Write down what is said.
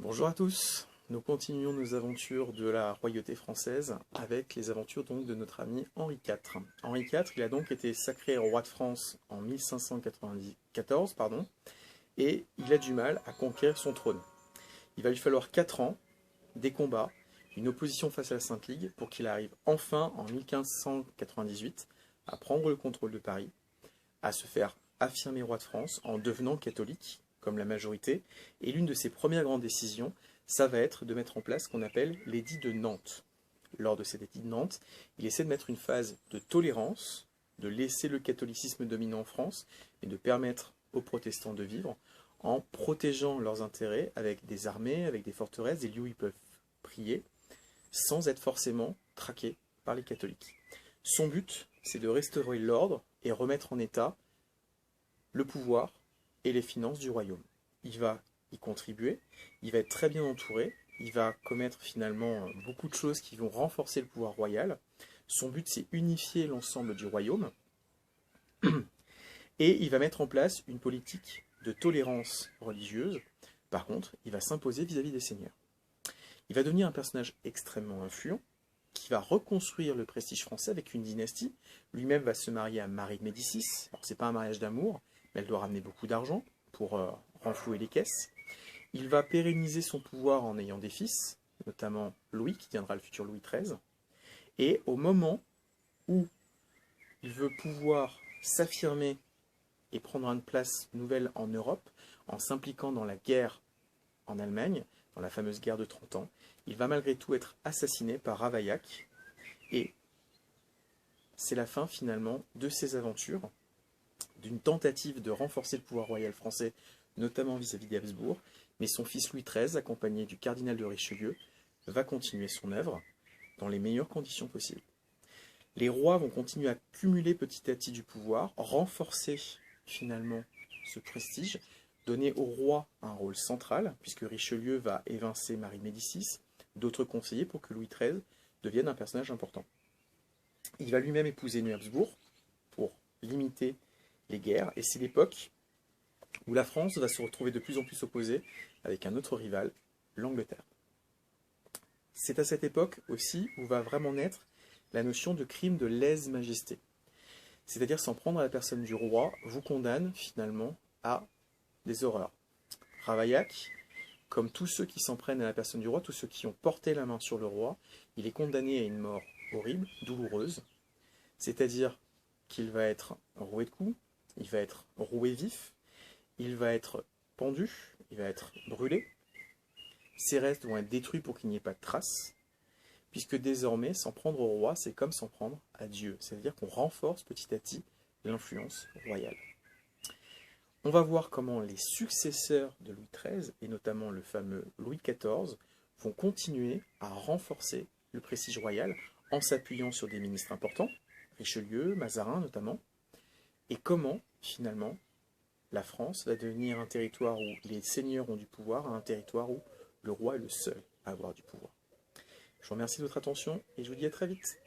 Bonjour à tous, nous continuons nos aventures de la royauté française avec les aventures donc de notre ami Henri IV. Henri IV, il a donc été sacré roi de France en 1594, et il a du mal à conquérir son trône. Il va lui falloir 4 ans, des combats, une opposition face à la Sainte Ligue pour qu'il arrive enfin en 1598 à prendre le contrôle de Paris, à se faire affirmer roi de France en devenant catholique, comme la majorité, et l'une de ses premières grandes décisions, ça va être de mettre en place ce qu'on appelle l'édit de Nantes. Lors de cet édit de Nantes, il essaie de mettre une phase de tolérance, de laisser le catholicisme dominer en France, et de permettre aux protestants de vivre, en protégeant leurs intérêts avec des armées, avec des forteresses, des lieux où ils peuvent prier, sans être forcément traqués par les catholiques. Son but, c'est de restaurer l'ordre et remettre en état le pouvoir et les finances du royaume. Il va y contribuer, il va être très bien entouré, il va commettre finalement beaucoup de choses qui vont renforcer le pouvoir royal. Son but, c'est unifier l'ensemble du royaume, et il va mettre en place une politique de tolérance religieuse. Par contre, il va s'imposer vis-à-vis des seigneurs. Il va devenir un personnage extrêmement influent, qui va reconstruire le prestige français avec une dynastie. Lui-même va se marier à Marie de Médicis. Alors, c'est pas un mariage d'amour, mais elle doit ramener beaucoup d'argent pour renflouer les caisses. Il va pérenniser son pouvoir en ayant des fils, notamment Louis, qui deviendra le futur Louis XIII. Et au moment où il veut pouvoir s'affirmer et prendre une place nouvelle en Europe, en s'impliquant dans la guerre en Allemagne, dans la fameuse guerre de 30 ans, il va malgré tout être assassiné par Ravaillac, et c'est la fin finalement de ses aventures, d'une tentative de renforcer le pouvoir royal français, notamment vis-à-vis des Habsbourg, mais son fils Louis XIII, accompagné du cardinal de Richelieu, va continuer son œuvre dans les meilleures conditions possibles. Les rois vont continuer à cumuler petit à petit du pouvoir, renforcer finalement ce prestige, donner au roi un rôle central, puisque Richelieu va évincer Marie de Médicis, d'autres conseillers pour que Louis XIII devienne un personnage important. Il va lui-même épouser une Habsbourg pour limiter les guerres, et c'est l'époque où la France va se retrouver de plus en plus opposée avec un autre rival, l'Angleterre. C'est à cette époque aussi où va vraiment naître la notion de crime de lèse-majesté. C'est-à-dire, s'en prendre à la personne du roi vous condamne finalement à des horreurs. Ravaillac, comme tous ceux qui s'en prennent à la personne du roi, tous ceux qui ont porté la main sur le roi, il est condamné à une mort horrible, douloureuse. C'est-à-dire qu'il va être roué de coups, il va être roué vif, il va être pendu, il va être brûlé. Ses restes vont être détruits pour qu'il n'y ait pas de traces, puisque désormais, s'en prendre au roi, c'est comme s'en prendre à Dieu. C'est-à-dire qu'on renforce petit à petit l'influence royale. On va voir comment les successeurs de Louis XIII, et notamment le fameux Louis XIV, vont continuer à renforcer le prestige royal en s'appuyant sur des ministres importants, Richelieu, Mazarin notamment, et comment, finalement, la France va devenir un territoire où les seigneurs ont du pouvoir, un territoire où le roi est le seul à avoir du pouvoir. Je vous remercie de votre attention et je vous dis à très vite.